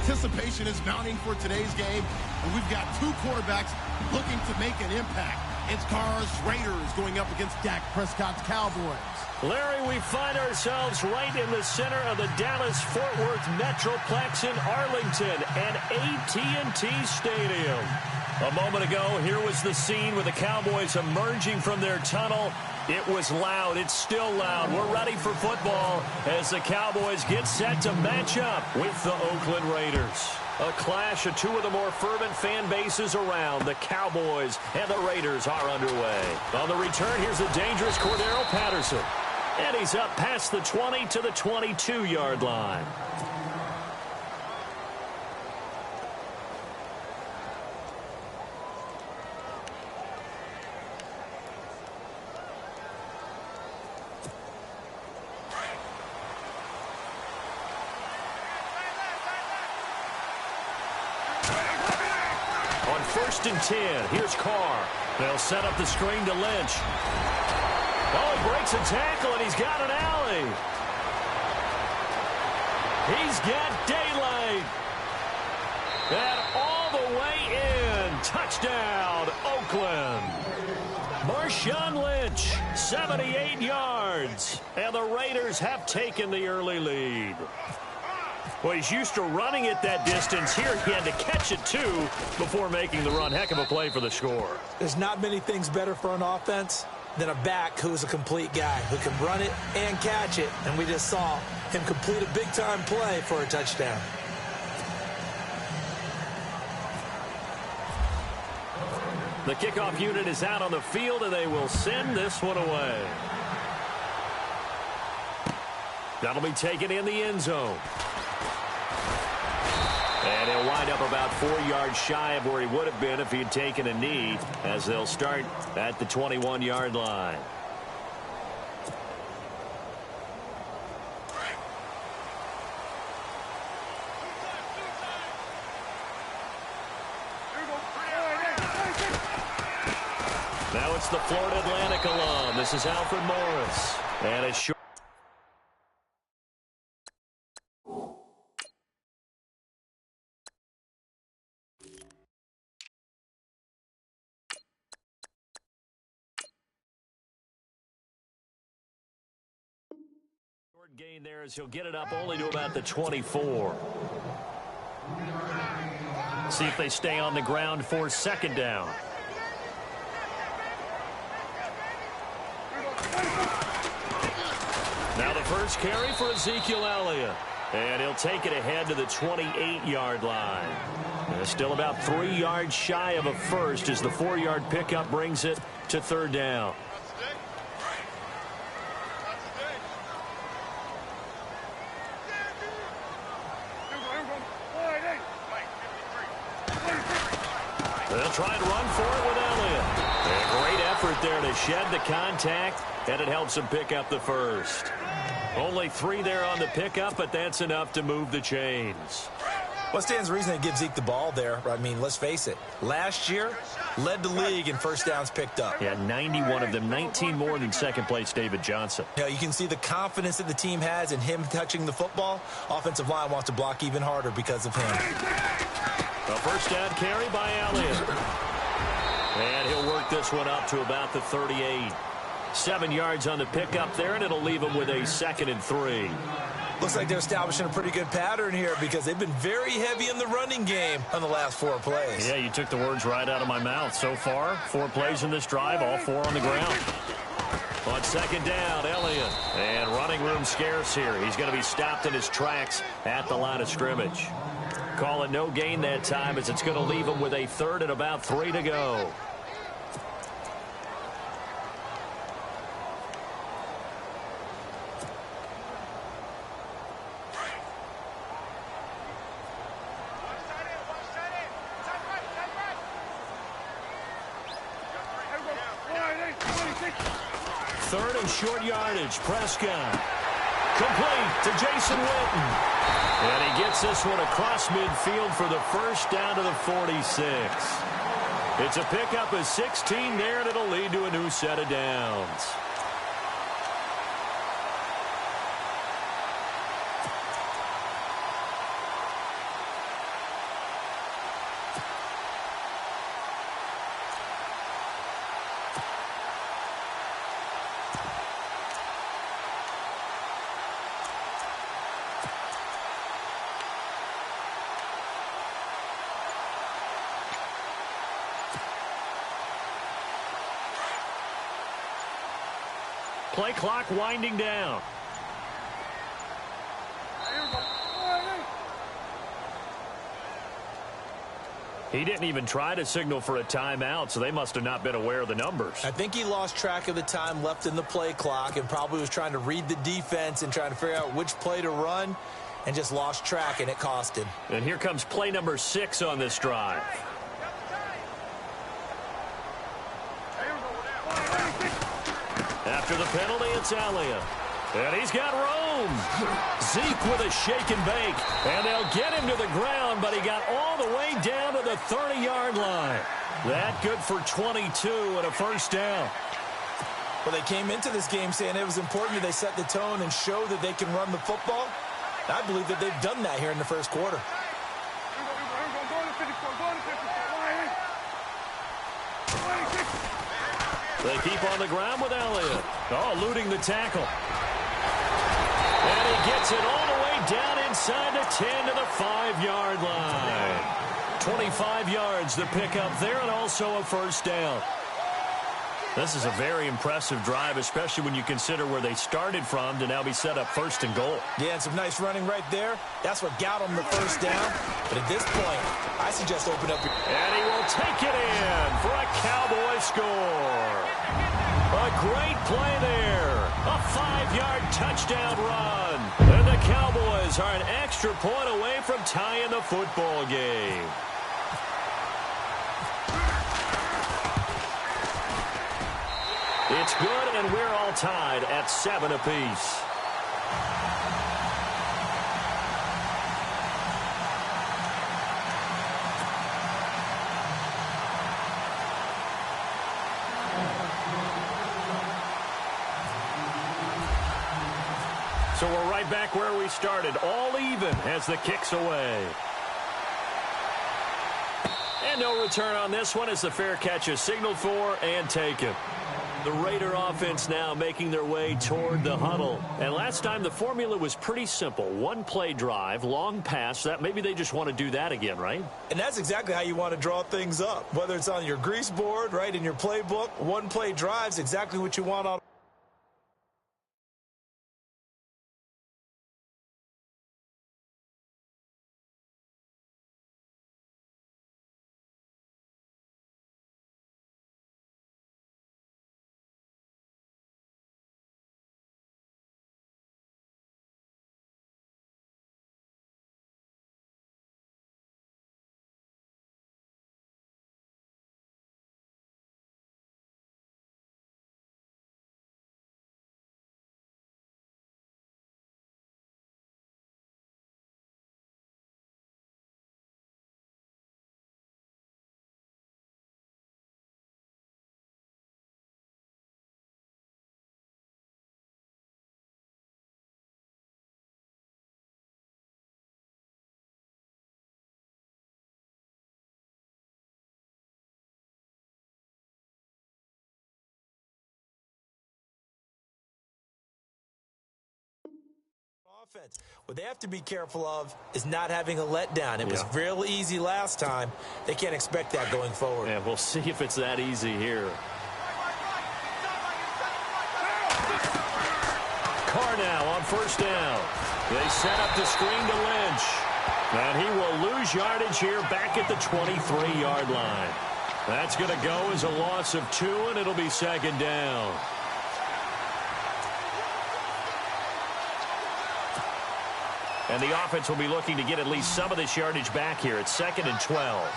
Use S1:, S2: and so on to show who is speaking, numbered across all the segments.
S1: Anticipation is mounting for today's game, and we've got two quarterbacks looking to make an impact. It's Carr's Raiders going up against Dak Prescott's Cowboys.
S2: Larry, we find ourselves right in the center of the Dallas-Fort Worth Metroplex in Arlington and AT&T Stadium. A moment ago, here was the scene with the Cowboys emerging from their tunnel. It was loud. It's still loud. We're ready for football as the Cowboys get set to match up with the Oakland Raiders. A clash of two of the more fervent fan bases around. The Cowboys and the Raiders are underway. On the return, here's the dangerous Cordero Patterson. And he's up past the 20 to the 22-yard line. On 1st and 10, here's Carr. They'll set up the screen to Lynch. Oh, he breaks a tackle, and he's got an alley. He's got daylight. And all the way in. Touchdown, Oakland. Marshawn Lynch, 78 yards. And the Raiders have taken the early lead. Well, he's used to running it that distance. Here he had to catch it, too, before making the run. Heck of a play for the score.
S3: There's not many things better for an offense than a back who is a complete guy who can run it and catch it. And we just saw him complete a big-time play for a touchdown.
S2: The kickoff unit is out on the field, and they will send this one away. That'll be taken in the end zone. And he'll wind up about 4 yards shy of where he would have been if he had taken a knee, as they'll start at the 21-yard line. Now it's the Florida Atlantic alum. This is Alfred Morris. And a short. Gain there as he'll get it up only to about the 24. See if they stay on the ground for 2nd down. Now the first carry for Ezekiel Elliott. And he'll take it ahead to the 28-yard line. And still about 3 yards shy of a first as the 4-yard pickup brings it to 3rd down. They'll try and run for it with Elliott. A great effort there to shed the contact, and it helps him pick up the first. Only 3 there on the pickup, but that's enough to move the chains.
S3: What stands to reason to give Zeke the ball there? I mean, let's face it. Last year, led the league in first downs picked up.
S2: Yeah, 91 of them, 19 more than second place David Johnson.
S3: Yeah, you can see the confidence that the team has in him touching the football. Offensive line wants to block even harder because of him.
S2: A first down carry by Elliott. And he'll work this one up to about the 38. 7 yards on the pickup there, and it'll leave him with a 2nd and 3.
S3: Looks like they're establishing a pretty good pattern here because they've been very heavy in the running game on the last 4 plays.
S2: Yeah, you took the words right out of my mouth. So far, 4 plays in this drive, all 4 on the ground. On 2nd down, Elliott. And running room scarce here. He's going to be stopped in his tracks at the line of scrimmage. Call it no gain that time as it's going to leave him with a 3rd and about 3 to go. Third and short yardage. Prescott. Complete to Jason Witten. And he gets this one across midfield for the first down to the 46. It's a pickup of 16 there, and it'll lead to a new set of downs. Play clock winding down. He didn't even try to signal for a timeout, so they must have not been aware of the numbers.
S3: I think he lost track of the time left in the play clock and probably was trying to read the defense and trying to figure out which play to run and just lost track, and it cost him.
S2: And here comes play number 6 on this drive. After the penalty, it's Elliott. And he's got room. Zeke with a shake and bake. And they'll get him to the ground, but he got all the way down to the 30-yard line. That good for 22 and a first down.
S3: Well, they came into this game saying it was important that they set the tone and show that they can run the football. I believe that they've done that here in the first quarter.
S2: They keep on the ground with Elliott. Oh, eluding the tackle. And he gets it all the way down inside the 10 to the 5-yard line. 25 yards to pick up there, and also a first down. This is a very impressive drive, especially when you consider where they started from to now be set up first and goal.
S3: Yeah, and some nice running right there. That's what got them the first down. But at this point, I suggest open up.
S2: And he will take it in for a Cowboy score. A great play there. A 5-yard touchdown run. And the Cowboys are an extra point away from tying the football game. It's good, and we're all tied at 7 apiece. So we're right back where we started, all even as the kick's away. And no return on this one as the fair catch is signaled for and taken. The Raider offense now making their way toward the huddle. And last time the formula was pretty simple. One play drive, long pass. That maybe they just want to do that again, right?
S3: And that's exactly how you want to draw things up. Whether it's on your grease board, right, in your playbook, one play drive's exactly what you want on. Offense. What they have to be careful of is not having a letdown. It was real easy last time. They can't expect that going forward.
S2: Yeah, we'll see if it's that easy here. Carr now on first down. They set up the screen to Lynch. And he will lose yardage here back at the 23-yard line. That's going to go as a loss of 2, and it'll be second down. And the offense will be looking to get at least some of this yardage back here. It's 2nd and 12.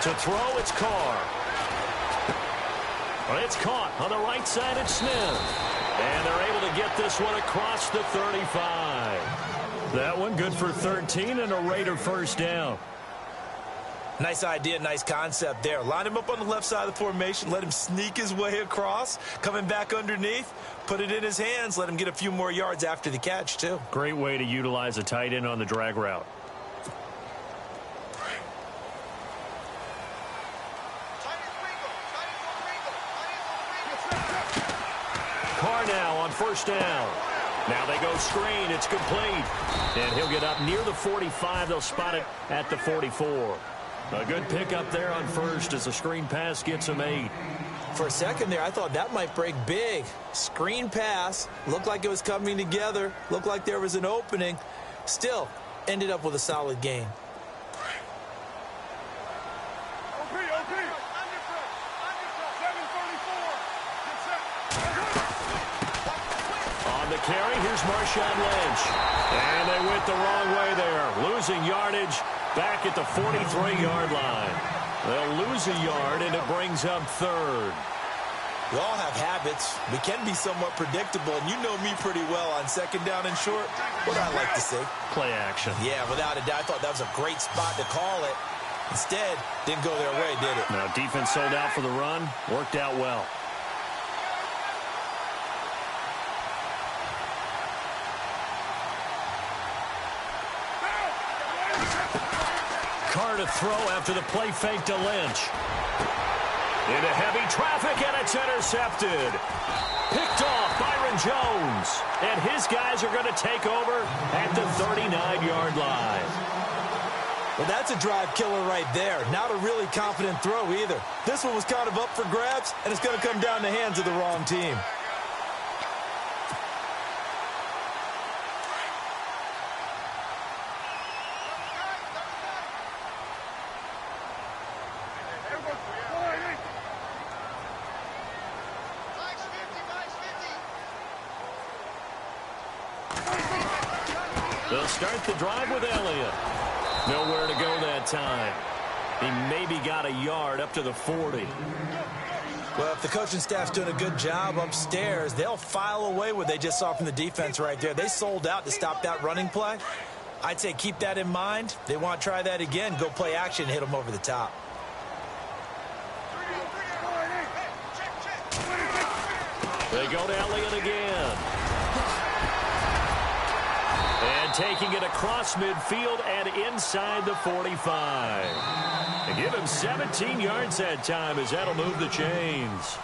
S2: To throw, it's Carr. Well, it's caught on the right side at Smith. And they're able to get this one across the 35. That one good for 13 and a Raider first down.
S3: Nice idea, nice concept there. Line him up on the left side of the formation, let him sneak his way across, coming back underneath, put it in his hands, let him get a few more yards after the catch, too.
S2: Great way to utilize a tight end on the drag route. Carr now on first down. Now they go screen. It's complete. And he'll get up near the 45. They'll spot it at the 44. A good pickup there on first as the screen pass gets him 8.
S3: For a second there, I thought that might break big. Screen pass. Looked like it was coming together. Looked like there was an opening. Still, ended up with a solid gain.
S2: On the carry, here's Marshawn Lynch. And they went the wrong way there. Losing yardage back at the 43-yard line. They'll lose a yard, and it brings up third.
S3: We all have habits. We can be somewhat predictable, and you know me pretty well on second down and short. What I like to say?
S2: Play action.
S3: Yeah, without a doubt. I thought that was a great spot to call it. Instead, didn't go their way, did it?
S2: Now, defense sold out for the run. Worked out well. Carr to throw after the play fake to Lynch. Into heavy traffic, and it's intercepted. Picked off Byron Jones. And his guys are going to take over at the 39-yard line.
S3: Well, that's a drive killer right there. Not a really confident throw either. This one was kind of up for grabs, and it's going to come down the hands of the wrong team.
S2: They'll start the drive with Elliott. Nowhere to go that time. He maybe got a yard up to the 40.
S3: Well, if the coaching staff's doing a good job upstairs, they'll file away what they just saw from the defense right there. They sold out to stop that running play. I'd say keep that in mind. They want to try that again. Go play action, hit them over the top.
S2: They go to Elliott again. And taking it across midfield and inside the 45. They give him 17 yards that time as that'll move the chains.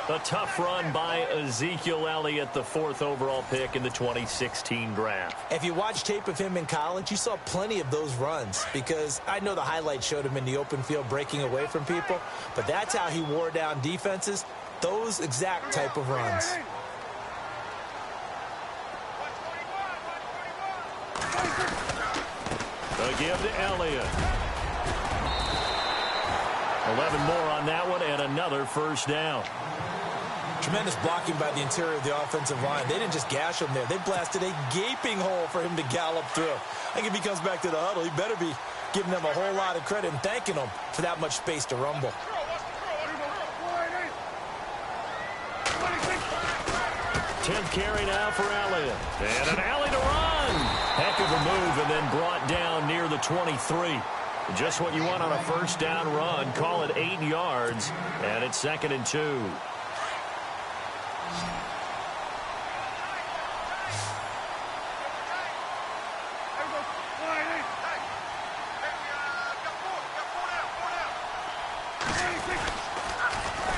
S2: A tough run by Ezekiel Elliott, the 4th overall pick in the 2016 draft.
S3: If you watch tape of him in college, you saw plenty of those runs because I know the highlights showed him in the open field breaking away from people, but that's how he wore down defenses, those exact type of runs.
S2: A give to Elliott. 11 more on that one and another first down.
S3: Tremendous blocking by the interior of the offensive line. They didn't just gash him there. They blasted a gaping hole for him to gallop through. I think if he comes back to the huddle, he better be giving them a whole lot of credit and thanking them for that much space to rumble.
S2: 10th carry now for Elliott. And an alley to run. Heck of a move and then brought down near the 23. Just what you want on a first down run. Call it 8 yards. And it's 2nd and 2.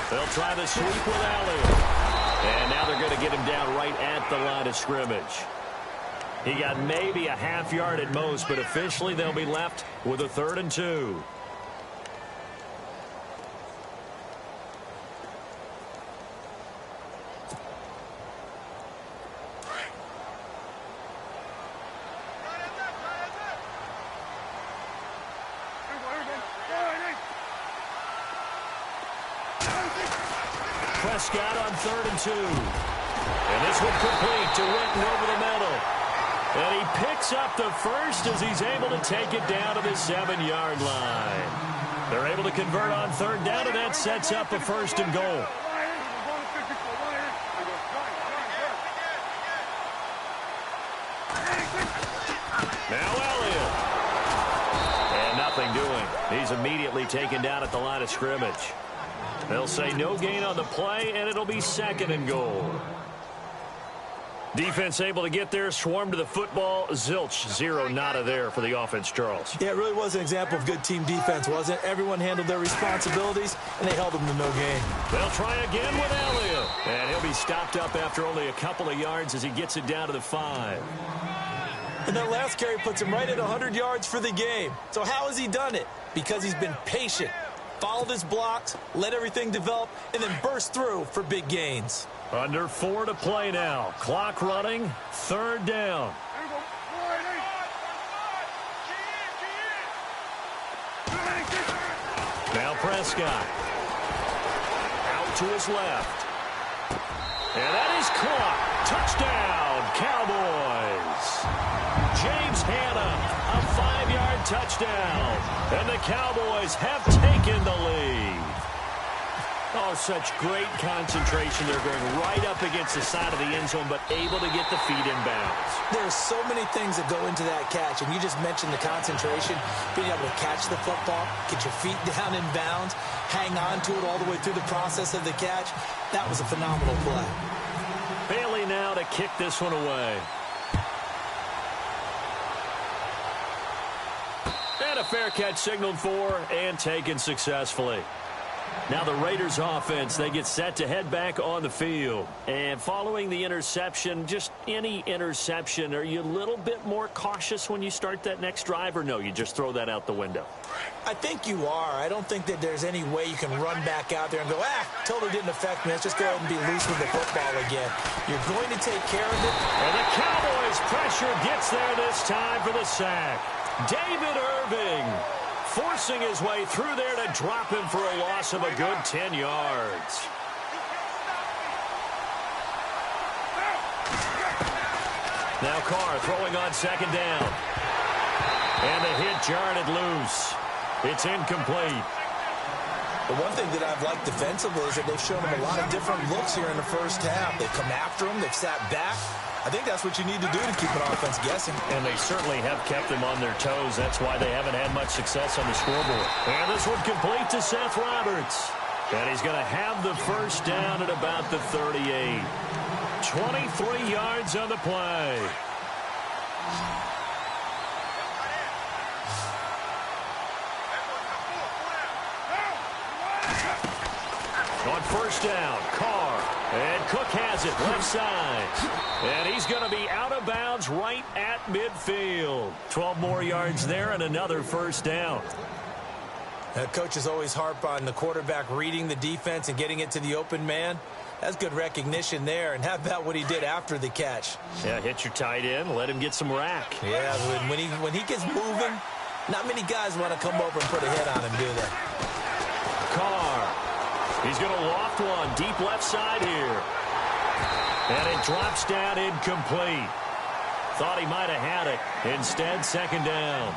S2: They'll try the sweep with Elliott. And now they're going to get him down right at the line of scrimmage. He got maybe a half yard at most, but officially they'll be left with a 3rd and 2. Prescott on 3rd and 2. And this one complete to Witten over the middle. And he picks up the first as he's able to take it down to the 7-yard line. They're able to convert on 3rd down, and that sets up a 1st and goal. Now Elliott. And nothing doing. He's immediately taken down at the line of scrimmage. They'll say no gain on the play, and it'll be 2nd and goal. Defense able to get there, swarm to the football. Zilch, 0 nada there for the offense, Charles.
S3: Yeah, it really was an example of good team defense, wasn't it? Everyone handled their responsibilities, and they held them to no gain.
S2: They'll try again with Elliott. And he'll be stopped up after only a couple of yards as he gets it down to the 5.
S3: And that last carry puts him right at 100 yards for the game. So how has he done it? Because he's been patient. followed his blocks, let everything develop, and then burst through for big gains.
S2: Under 4 to play now. Clock running. 3rd down. Now Prescott. Out to his left. And that is caught. Touchdown, Cowboys. James Hanna, a 5-yard touchdown. And the Cowboys have taken the lead. Oh, such great concentration. They're going right up against the side of the end zone, but able to get the feet in bounds.
S3: There's so many things that go into that catch, and you just mentioned the concentration, being able to catch the football, get your feet down in bounds, hang on to it all the way through the process of the catch. That was a phenomenal play.
S2: Bailey now to kick this one away. And a fair catch signaled for and taken successfully. Now the Raiders offense, they get set to head back on the field. And following the interception, just any interception, are you a little bit more cautious when you start that next drive, or no, you just throw that out the window?
S3: I think you are. I don't think that there's any way you can run back out there and go, totally didn't affect me. Let's just go ahead and be loose with the football again. You're going to take care of it.
S2: And the Cowboys pressure gets there this time for the sack. David Irving forcing his way through there to drop him for a loss of a good 10 yards. Now Carr throwing on 2nd down. And the hit jarred it loose. It's incomplete.
S3: The one thing that I've liked defensively is that they've shown him a lot of different looks here in the first half. They've come after him. They've sat back. I think that's what you need to do to keep an offense guessing.
S2: And they certainly have kept them on their toes. That's why they haven't had much success on the scoreboard. And this one complete to Seth Roberts. And he's going to have the first down at about the 38. 23 yards on the play. On 1st down, Carr. And Cook has it, left side. And he's going to be out of bounds right at midfield. 12 more yards there and another 1st down.
S3: Coaches always harp on the quarterback reading the defense and getting it to the open man. That's good recognition there. And how about what he did after the catch?
S2: Yeah, hit your tight end, let him get some rack.
S3: Yeah, when he gets moving, not many guys want to come over and put a hit on him, do they?
S2: Carr. He's going to loft one deep left side here. And it drops down incomplete. Thought he might have had it. Instead, 2nd down.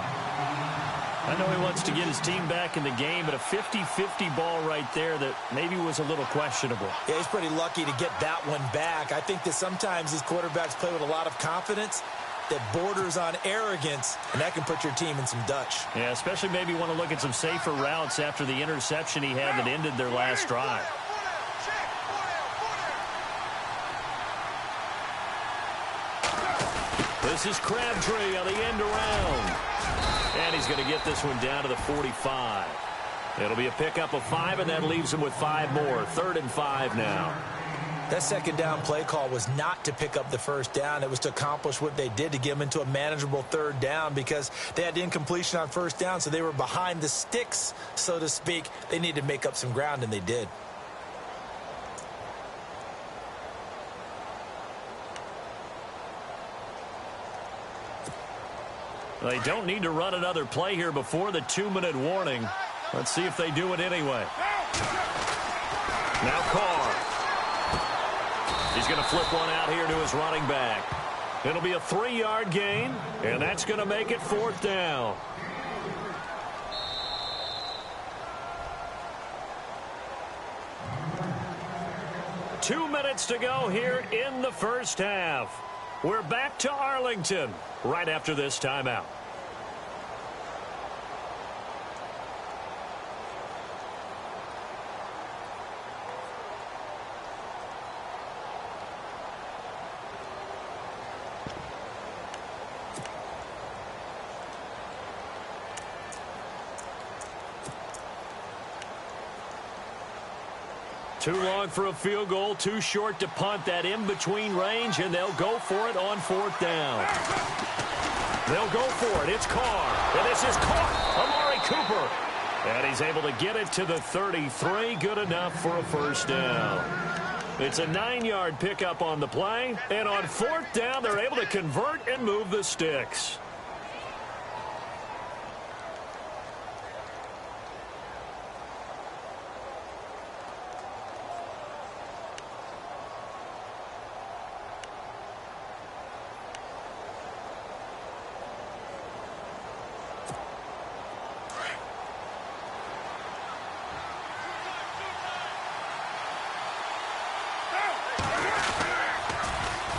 S2: I know he wants to get his team back in the game, but a 50-50 ball right there that maybe was a little questionable.
S3: Yeah, he's pretty lucky to get that one back. I think that sometimes these quarterbacks play with a lot of confidence that borders on arrogance, and that can put your team in some Dutch.
S2: Yeah, especially maybe want to look at some safer routes after the interception he had that ended their last drive. This is Crabtree on the end around. And he's going to get this one down to the 45. It'll be a pickup of 5, and that leaves him with 5 more. 3rd and 5 now.
S3: That 2nd down play call was not to pick up the 1st down. It was to accomplish what they did, to get them into a manageable 3rd down, because they had the incompletion on 1st down, so they were behind the sticks, so to speak. They needed to make up some ground, and they did.
S2: They don't need to run another play here before the 2-minute warning. Let's see if they do it anyway. Now Carr. He's going to flip one out here to his running back. It'll be a 3-yard gain, and that's going to make it 4th down. Two minutes to go here in the first half. We're back to Arlington right after this timeout. Too long for a field goal, too short to punt. That in-between range, and they'll go for it on 4th down. They'll go for it. It's Carr, and this is caught. Amari Cooper. And he's able to get it to the 33. Good enough for a first down. It's a 9-yard pickup on the play. And on 4th down, they're able to convert and move the sticks.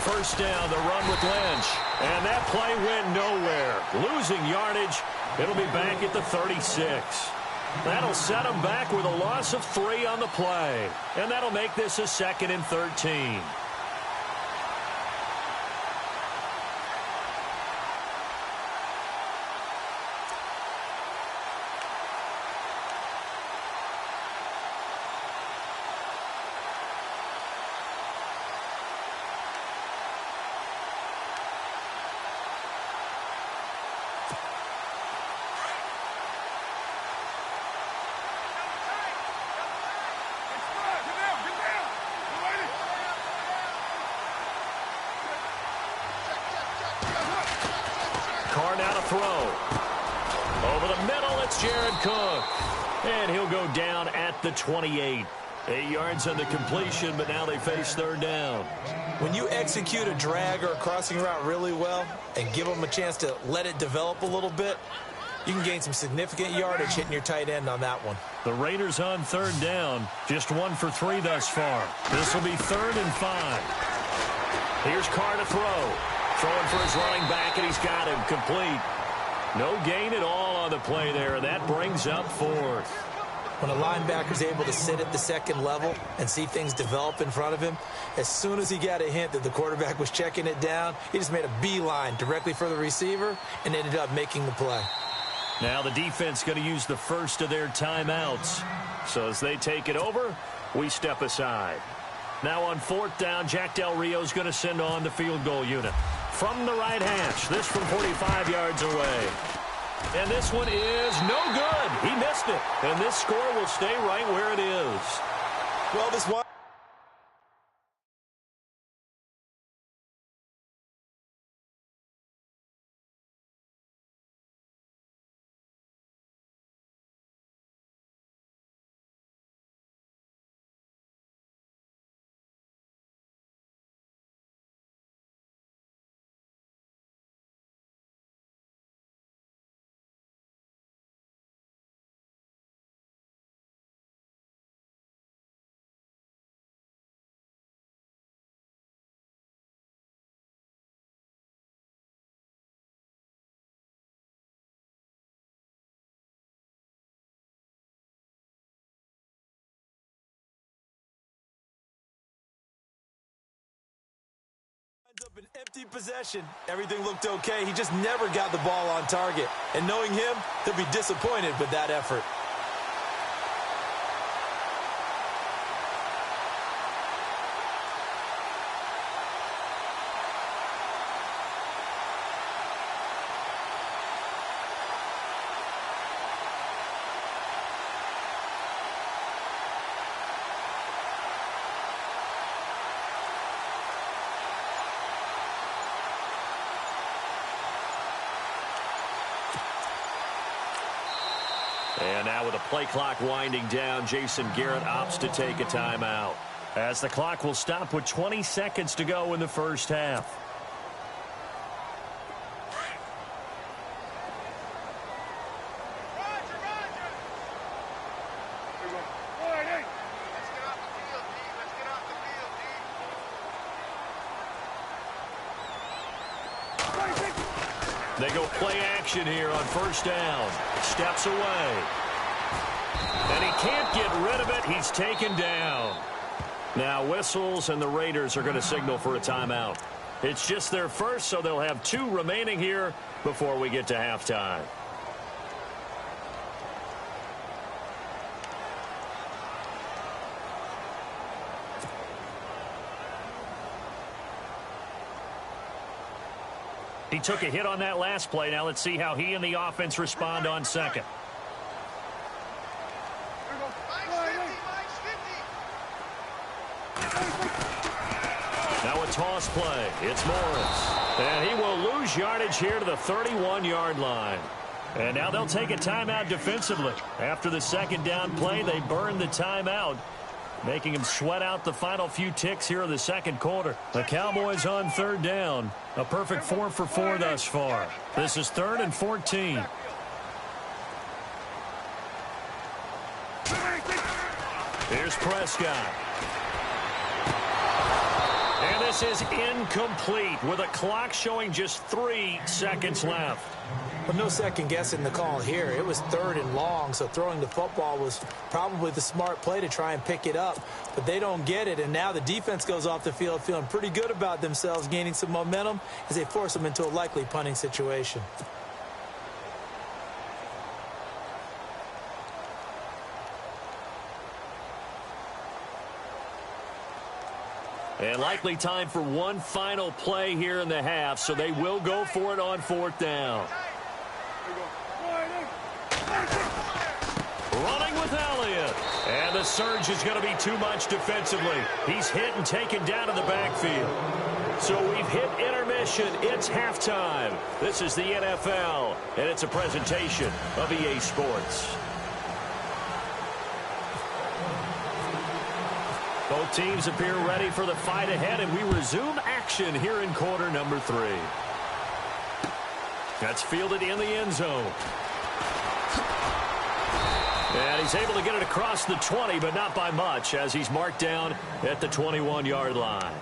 S2: First down, the run with Lynch. And that play went nowhere. Losing yardage. It'll be back at the 36. That'll set them back with a loss of 3 on the play. And that'll make this a 2nd and 13. Now to throw. Over the middle, it's Jared Cook. And he'll go down at the 28. 8 yards on the completion, but now they face 3rd down.
S3: When you execute a drag or a crossing route really well and give them a chance to let it develop a little bit, you can gain some significant yardage hitting your tight end on that one.
S2: The Raiders on 3rd down. Just 1 for 3 thus far. This will be 3rd and 5. Here's Carr to throw. Throwing for his running back, and he's got him complete. No gain at all on the play there. That brings up 4th.
S3: When a linebacker's able to sit at the 2nd level and see things develop in front of him, as soon as he got a hint that the quarterback was checking it down, he just made a beeline directly for the receiver and ended up making the play.
S2: Now the defense going to use the first of their timeouts. So as they take it over, we step aside. Now on 4th down, Jack Del Rio's going to send on the field goal unit. From the right hash, this from 45 yards away. And this one is no good. He missed it. And this score will stay right where it is.
S3: Well, this one. Up an empty possession. Everything looked okay. He just never got the ball on target. And knowing him, he'll be disappointed with that effort.
S2: And now with the play clock winding down, Jason Garrett opts to take a timeout, as the clock will stop with 20 seconds to go in the first half. They go play action here on 1st down. Steps away. And he can't get rid of it. He's taken down. Now whistles, and the Raiders are going to signal for a timeout. It's just their first, so they'll have 2 remaining here before we get to halftime. He took a hit on that last play. Now let's see how he and the offense respond on 2nd. a toss play. It's Morris. And he will lose yardage here to the 31-yard line. And now they'll take a timeout defensively. After the second down play, they burn the timeout, making him sweat out the final few ticks here in the second quarter. The Cowboys on third down. A perfect 4 for 4 thus far. This is 3rd and 14. Here's Prescott. And this is incomplete with a clock showing just 3 seconds left.
S3: Well, no second guessing the call here. It was 3rd and long, so throwing the football was probably the smart play to try and pick it up. But they don't get it, and now the defense goes off the field feeling pretty good about themselves, gaining some momentum as they force them into a likely punting situation.
S2: And likely time for one final play here in the half, so they will go for it on 4th down. Running with Elliott. And the surge is going to be too much defensively. He's hit and taken down in the backfield. So we've hit intermission. It's halftime. This is the NFL, and it's a presentation of EA Sports. Both teams appear ready for the fight ahead, and we resume action here in quarter number 3. That's fielded in the end zone. And he's able to get it across the 20, but not by much, as he's marked down at the 21-yard line.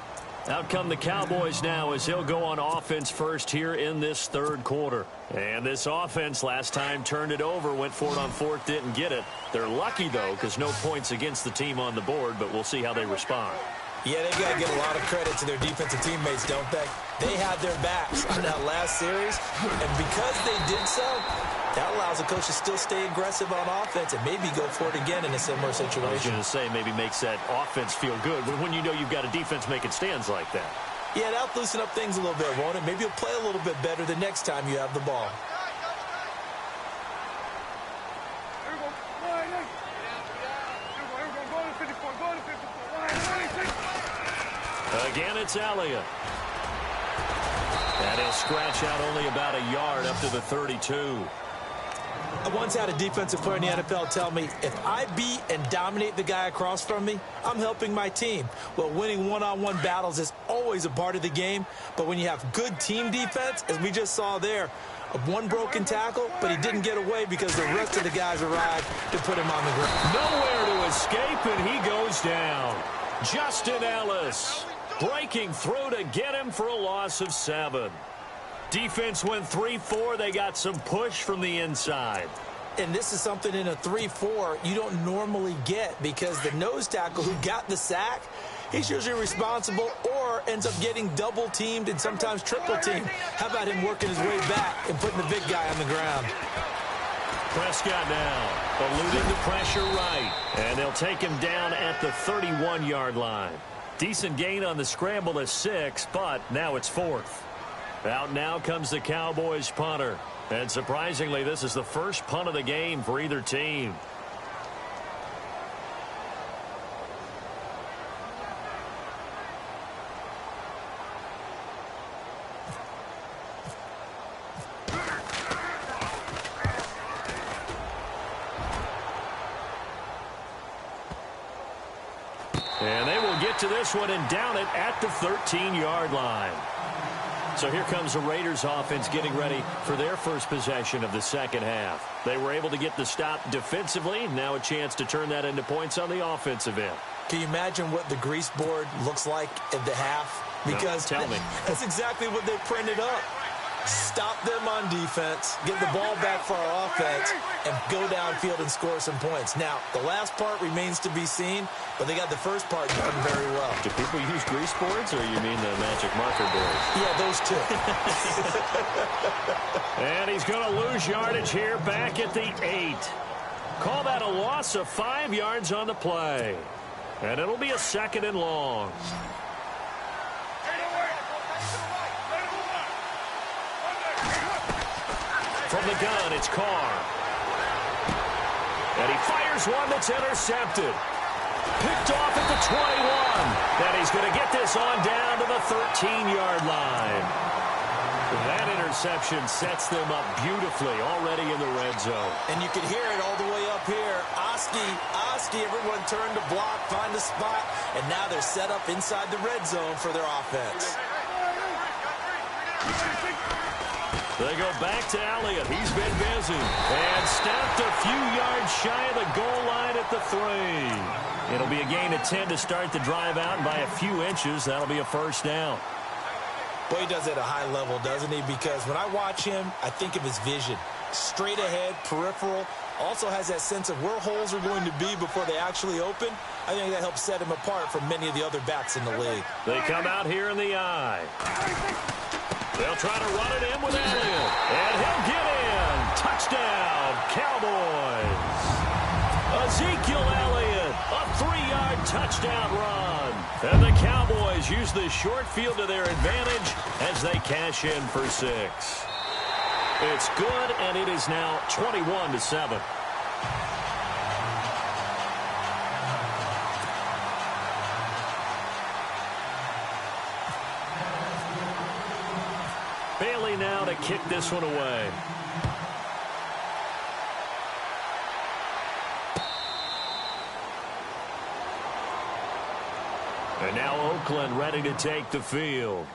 S2: Out come the Cowboys now as he'll go on offense first here in this third quarter. And this offense last time turned it over, went for it on 4th, didn't get it. They're lucky, though, because no points against the team on the board, but we'll see how they respond.
S3: Yeah, they got to give a lot of credit to their defensive teammates, don't they? They had their backs on that last series, and because they did so, that allows the coach to still stay aggressive on offense and maybe go for it again in a similar situation.
S2: I was going to say maybe makes that offense feel good when you know you've got a defense making stands like that.
S3: Yeah, that'll loosen up things a little bit, won't it? Maybe you'll play a little bit better the next time you have the ball.
S2: Again, it's Elliott. And he'll scratch out only about a yard up to the 32.
S3: I once had a defensive player in the NFL tell me, if I beat and dominate the guy across from me, I'm helping my team. Well, winning one-on-one battles is always a part of the game, but when you have good team defense, as we just saw there, one broken tackle, but he didn't get away because the rest of the guys arrived to put him on the ground.
S2: Nowhere to escape, and he goes down. Justin Ellis breaking through to get him for a loss of 7. Defense went 3-4. They got some push from the inside.
S3: And this is something in a 3-4 you don't normally get because the nose tackle who got the sack, he's usually responsible or ends up getting double-teamed and sometimes triple-teamed. How about him working his way back and putting the big guy on the ground?
S2: Prescott now, eluding the pressure right. And they'll take him down at the 31-yard line. Decent gain on the scramble of 6, but now it's 4th. Out now comes the Cowboys punter. And surprisingly, this is the first punt of the game for either team. And they will get to this one and down it at the 13-yard line. So here comes the Raiders offense getting ready for their first possession of the second half. They were able to get the stop defensively. Now a chance to turn that into points on the offensive end.
S3: Can you imagine what the grease board looks like at the half? Because
S2: no, tell me.
S3: That's exactly what they printed up. Stop them on defense, get the ball back for our offense, and go downfield and score some points. Now, the last part remains to be seen, but they got the first part done very well.
S2: Do people use grease boards, or you mean the magic marker boards?
S3: Yeah, those two.
S2: And he's going to lose yardage here back at the 8. Call that a loss of 5 yards on the play. And it'll be a 2nd and long. From the gun, it's Carr. And he fires one that's intercepted. Picked off at the 21. And he's going to get this on down to the 13-yard line. That interception sets them up beautifully already in the red zone.
S3: And you can hear it all the way up here. Oski, everyone turned to block, find a spot, and now they're set up inside the red zone for their offense.
S2: They go back to Elliott. He's been busy. And stopped a few yards shy of the goal line at the 3. It'll be a gain of 10 to start the drive out, and by a few inches, that'll be a first down.
S3: Boy, he does it at a high level, doesn't he? Because when I watch him, I think of his vision. Straight ahead, peripheral. Also has that sense of where holes are going to be before they actually open. I think that helps set him apart from many of the other backs in the league.
S2: They come out here in the eye. They'll try to run it in with Elliott. And he'll get in. Touchdown, Cowboys. Ezekiel Elliott, a 3-yard touchdown run. And the Cowboys use the short field to their advantage as they cash in for 6. It's good, and it is now 21-7. Bailey now to kick this one away. And now Oakland ready to take the field.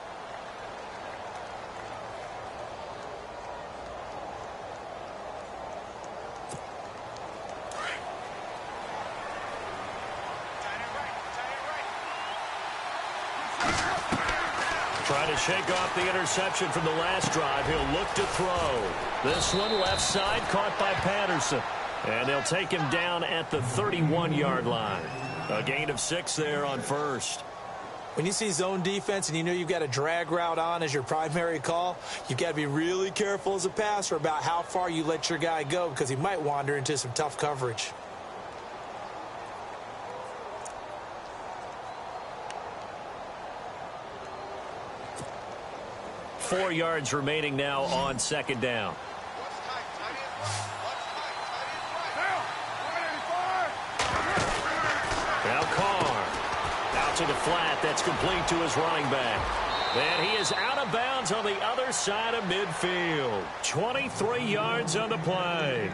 S2: Trying to shake off the interception from the last drive. He'll look to throw. This one left side caught by Patterson. And they'll take him down at the 31-yard line. A gain of 6 there on first.
S3: When you see zone defense and you know you've got a drag route on as your primary call, you've got to be really careful as a passer about how far you let your guy go because he might wander into some tough coverage.
S2: Four yards remaining now on second down. Now Carr. Out to the flat. That's complete to his running back. And he is out of bounds on the other side of midfield. 23 yards on the play.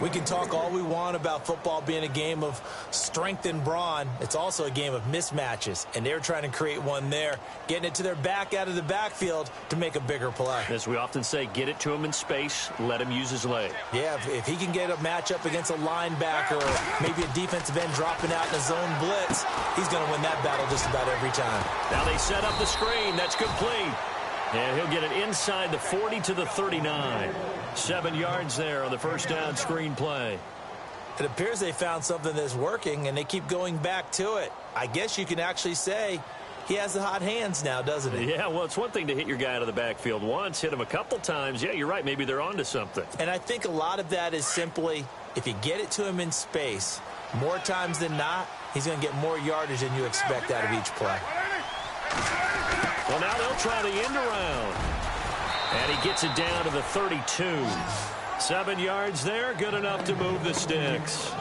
S3: We can talk all we want about football being a game of strength and brawn. It's also a game of mismatches, and they're trying to create one there, getting it to their back out of the backfield to make a bigger play.
S2: As we often say, get it to him in space, let him use his leg.
S3: Yeah, if he can get a matchup against a linebacker or maybe a defensive end dropping out in a zone blitz, he's going to win that battle just about every time.
S2: Now they set up the screen. That's complete. And he'll get it inside the 40 to the 39. 7 yards there on the first down screen play.
S3: It appears they found something that's working, and they keep going back to it. I guess you can actually say he has the hot hands now, doesn't he?
S2: Yeah, well, it's one thing to hit your guy out of the backfield once, hit him a couple times. Yeah, you're right. Maybe they're onto something.
S3: And I think a lot of that is simply if you get it to him in space, more times than not, he's going to get more yardage than you expect out of each play.
S2: Well, now they'll try the end around. And he gets it down to the 32. 7 yards there, good enough to move the sticks.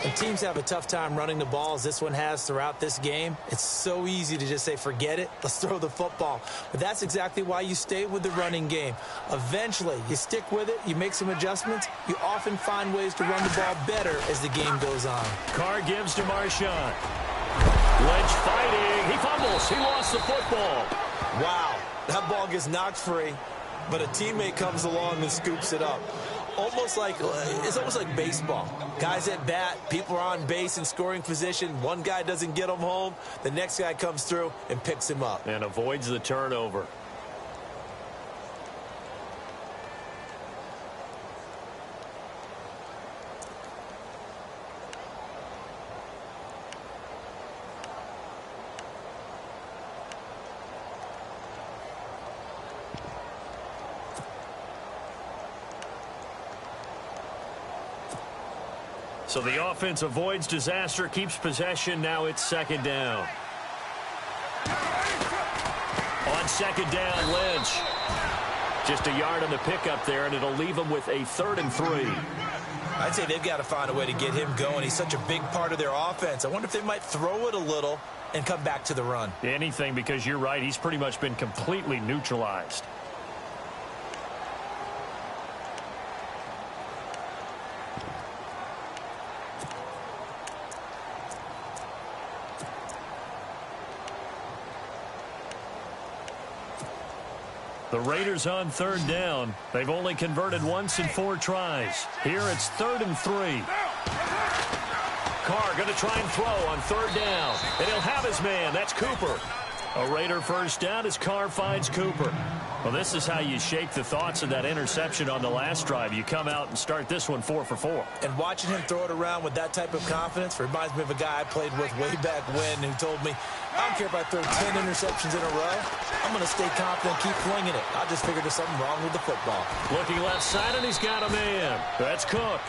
S3: And teams have a tough time running the ball as this one has throughout this game. It's so easy to just say, forget it, let's throw the football. But that's exactly why you stay with the running game. Eventually, you stick with it, you make some adjustments, you often find ways to run the ball better as the game goes on.
S2: Carr gives to Marshawn. Lynch fighting. He fumbles. He lost the football.
S3: Wow, that ball gets knocked free, but a teammate comes along and scoops it up. It's almost like baseball. Guys at bat, people are on base in scoring position. One guy doesn't get him home. The next guy comes through and picks him up.
S2: And avoids the turnover. So the offense avoids disaster, keeps possession. Now it's second down. On second down, Lynch. Just a yard on the pickup there, and it'll leave him with a 3rd and 3.
S3: I'd say they've got to find a way to get him going. He's such a big part of their offense. I wonder if they might throw it a little and come back to the run.
S2: Anything, because you're right. He's pretty much been completely neutralized. The Raiders on third down. They've only converted once in 4 tries. Here it's 3rd and 3. Carr going to try and throw on third down. And he'll have his man. That's Cooper. A Raider first down as Carr finds Cooper. Well, this is how you shake the thoughts of that interception on the last drive. You come out and start this one 4 for 4.
S3: And watching him throw it around with that type of confidence reminds me of a guy I played with way back when who told me, I don't care if I throw 10 interceptions in a row. I'm going to stay confident, keep flinging it. I just figured there's something wrong with the football.
S2: Looking left side, and he's got a man. That's Cook.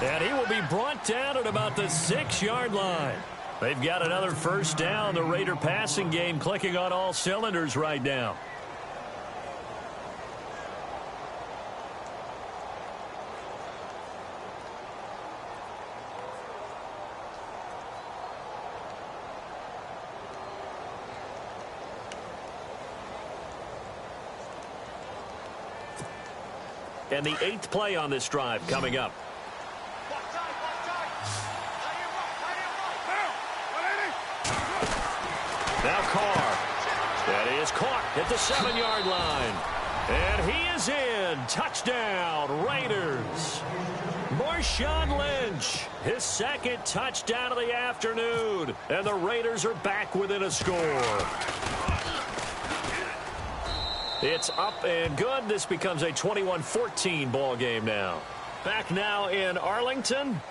S2: And he will be brought down at about the 6-yard line. They've got another first down. The Raider passing game clicking on all cylinders right now. And the 8th play on this drive coming up. Now Carr. That is caught at the 7-yard line. And he is in. Touchdown, Raiders. Marshawn Lynch, his 2nd touchdown of the afternoon. And the Raiders are back within a score. It's up and good. This becomes a 21-14 ball game now. Back now in Arlington.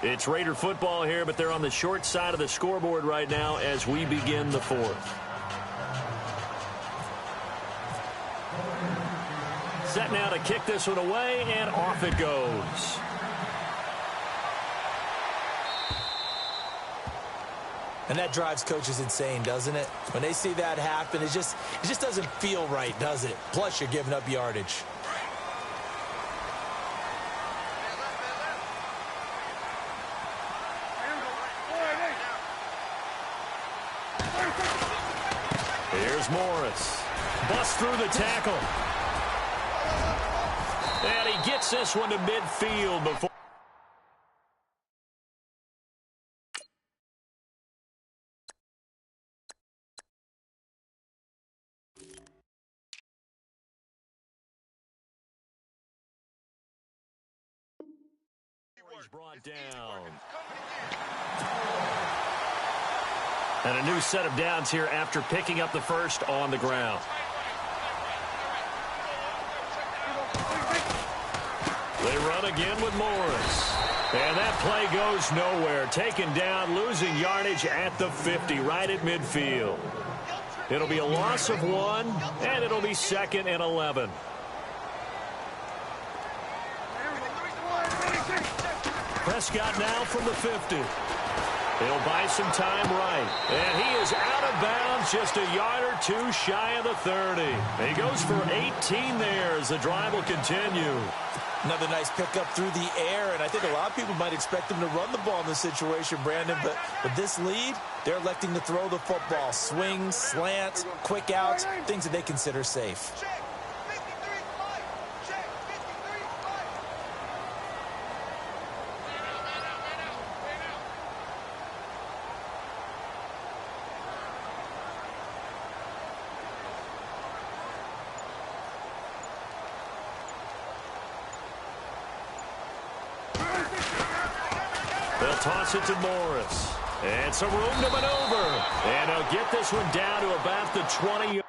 S2: It's Raider football here, but they're on the short side of the scoreboard right now as we begin the 4th. Set now to kick this one away, and off it goes.
S3: And that drives coaches insane, doesn't it? When they see that happen, it just doesn't feel right, does it? Plus, you're giving up yardage.
S2: Here's Morris. Busts through the tackle. And he gets this one to midfield before. He's brought down. And a new set of downs here after picking up the first on the ground. They run again with Morris. And that play goes nowhere. Taken down, losing yardage at the 50, right at midfield. It'll be a loss of 1, and it'll be 2nd and 11. Prescott now from the 50. He'll buy some time right. And he is out of bounds, just a yard or 2 shy of the 30. He goes for 18 there as the drive will continue.
S3: Another nice pickup through the air, and I think a lot of people might expect him to run the ball in this situation, Brandon, but with this lead, they're electing to throw the football. Swings, slants, quick outs, things that they consider safe.
S2: They'll toss it to Morris. And some room to maneuver. And he'll get this one down to about the 20.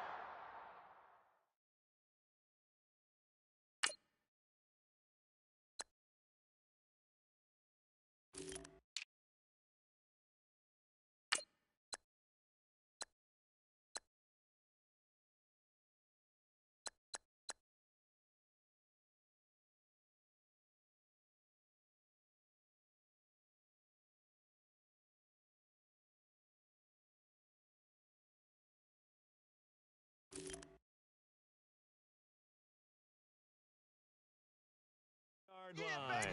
S2: yard line.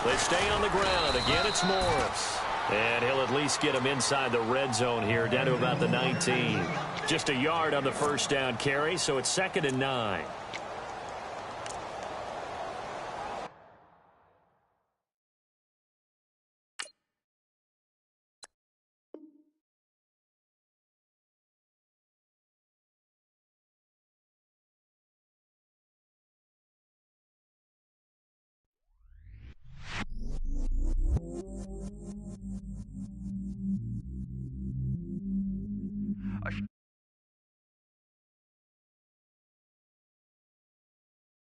S2: They stay on the ground. Again, it's Morris. And he'll at least get him inside the red zone here, down to about the 19. Just a yard on the first down carry, so it's 2nd and 9.